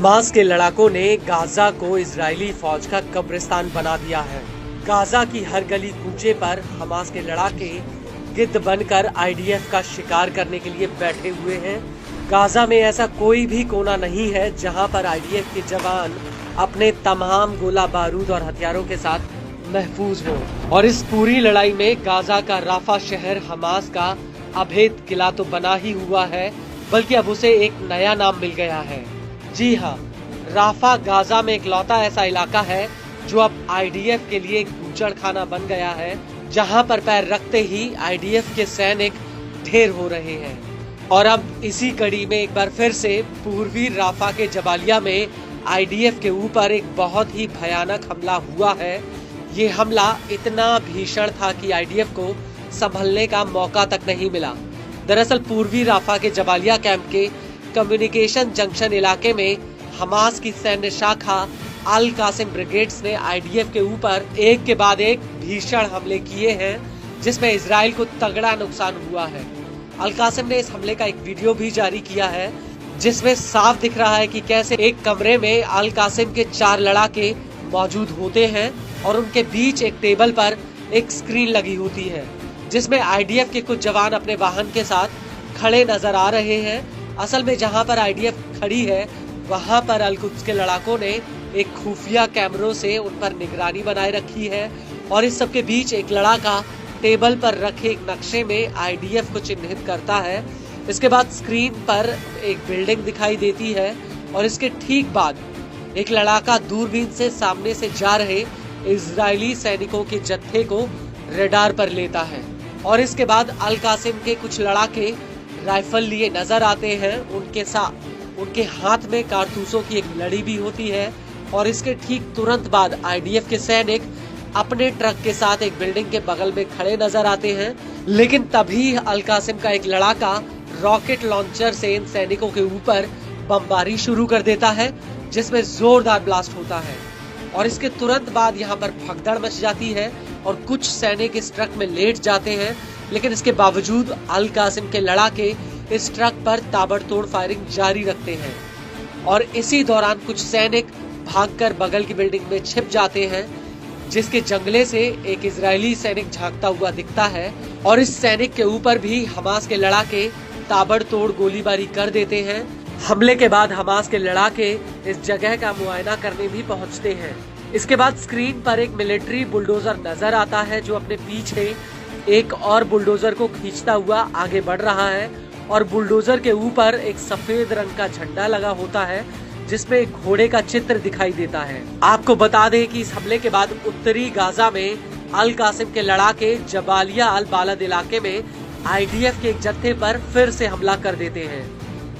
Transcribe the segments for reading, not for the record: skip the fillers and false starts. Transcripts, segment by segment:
Hamas के लड़ाकों ने गाजा को इजरायली फौज का कब्रिस्तान बना दिया है। गाजा की हर गली कूचे पर हमास के लड़ाके गिद्ध बनकर आईडीएफ का शिकार करने के लिए बैठे हुए हैं। गाजा में ऐसा कोई भी कोना नहीं है जहां पर आईडीएफ के जवान अपने तमाम गोला बारूद और हथियारों के साथ महफूज हों। और इस पूरी लड़ाई में गाजा का राफा शहर हमास का अभेद किला तो बना ही हुआ है, बल्कि अब उसे एक नया नाम मिल गया है। जी हाँ, राफा गाजा में इकलौता ऐसा इलाका है जो अब आईडीएफ के लिए एक बूचड़खाना बन गया है, जहां पर पैर रखते ही आईडीएफ के सैनिक ढेर हो रहे हैं। और अब इसी कड़ी में एक बार फिर से पूर्वी राफा के जबालिया में आईडीएफ के ऊपर एक बहुत ही भयानक हमला हुआ है। ये हमला इतना भीषण था कि आईडीएफ को संभलने का मौका तक नहीं मिला। दरअसल पूर्वी राफा के जबालिया कैंप के कम्युनिकेशन जंक्शन इलाके में हमास की सैन्य शाखा अल कासिम ब्रिगेड्स ने आईडीएफ के ऊपर एक के बाद एक भीषण हमले किए हैं, जिसमें इजराइल को तगड़ा नुकसान हुआ है। अल कासिम ने इस हमले का एक वीडियो भी जारी किया है, जिसमें साफ दिख रहा है कि कैसे एक कमरे में अल कासिम के 4 लड़ाके मौजूद होते हैं और उनके बीच एक टेबल पर एक स्क्रीन लगी होती है, जिसमें आईडीएफ के कुछ जवान अपने वाहन के साथ खड़े नजर आ रहे हैं। असल में जहां पर आईडीएफ खड़ी है वहां पर अल कुद्स के लड़ाकों ने एक खुफिया कैमरों से उन पर निगरानी बनाए रखी है और इस सब के बीच एक लड़ाका टेबल पर रखे एक नक्शे में आईडीएफ को चिन्हित करता है। इसके बाद स्क्रीन पर एक बिल्डिंग दिखाई देती है और इसके ठीक बाद एक लड़ाका दूरबीन से सामने से जा रहे इजरायली सैनिकों के जत्थे को रडार पर लेता है। और इसके बाद अल कासिम के कुछ लड़ाके राइफल लिए नजर आते हैं। उनके हाथ में कारतूसों की एक लड़ी भी होती है। और इसके ठीक तुरंत बाद आईडीएफ के सैनिक अपने ट्रक के साथ एक बिल्डिंग के बगल में खड़े नजर आते हैं, लेकिन तभी अल कासिम का एक लड़ाका रॉकेट लॉन्चर से इन सैनिकों के ऊपर बमबारी शुरू कर देता है, जिसमें जोरदार ब्लास्ट होता है। और इसके तुरंत बाद यहाँ पर भगदड़ मच जाती है और कुछ सैनिक इस ट्रक में लेट जाते हैं, लेकिन इसके बावजूद अल कासिम के लड़ाके इस ट्रक पर ताबड़तोड़ फायरिंग जारी रखते हैं। और इसी दौरान कुछ सैनिक भागकर बगल की बिल्डिंग में छिप जाते हैं, जिसके जंगले से एक इजरायली सैनिक झांकता हुआ दिखता है। और इस सैनिक के ऊपर भी हमास के लड़ाके ताबड़तोड़ गोलीबारी कर देते हैं। हमले के बाद हमास के लड़ाके इस जगह का मुआयना करने भी पहुंचते हैं। इसके बाद स्क्रीन पर एक मिलिट्री बुलडोजर नजर आता है, जो अपने पीछे एक और बुलडोजर को खींचता हुआ आगे बढ़ रहा है। और बुलडोजर के ऊपर एक सफेद रंग का झंडा लगा होता है, जिसमें एक घोड़े का चित्र दिखाई देता है। आपको बता दें कि इस हमले के बाद उत्तरी गाजा में अल कासिम के लड़ाके जबालिया अल बालद इलाके में आईडीएफ के एक जत्थे पर फिर से हमला कर देते हैं।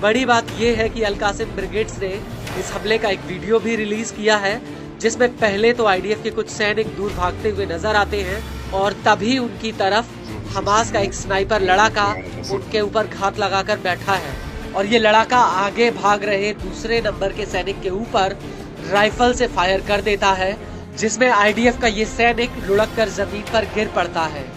बड़ी बात यह है कि अल कासिम ब्रिगेड्स ने इस हमले का एक वीडियो भी रिलीज किया है, जिसमें पहले तो आईडीएफ के कुछ सैनिक दूर भागते हुए नजर आते हैं और तभी उनकी तरफ हमास का एक स्नाइपर लड़ाका उनके ऊपर घात लगाकर बैठा है। और ये लड़ाका आगे भाग रहे दूसरे नंबर के सैनिक के ऊपर राइफल से फायर कर देता है, जिसमें आईडीएफ का ये सैनिक लुढ़क कर जमीन पर गिर पड़ता है।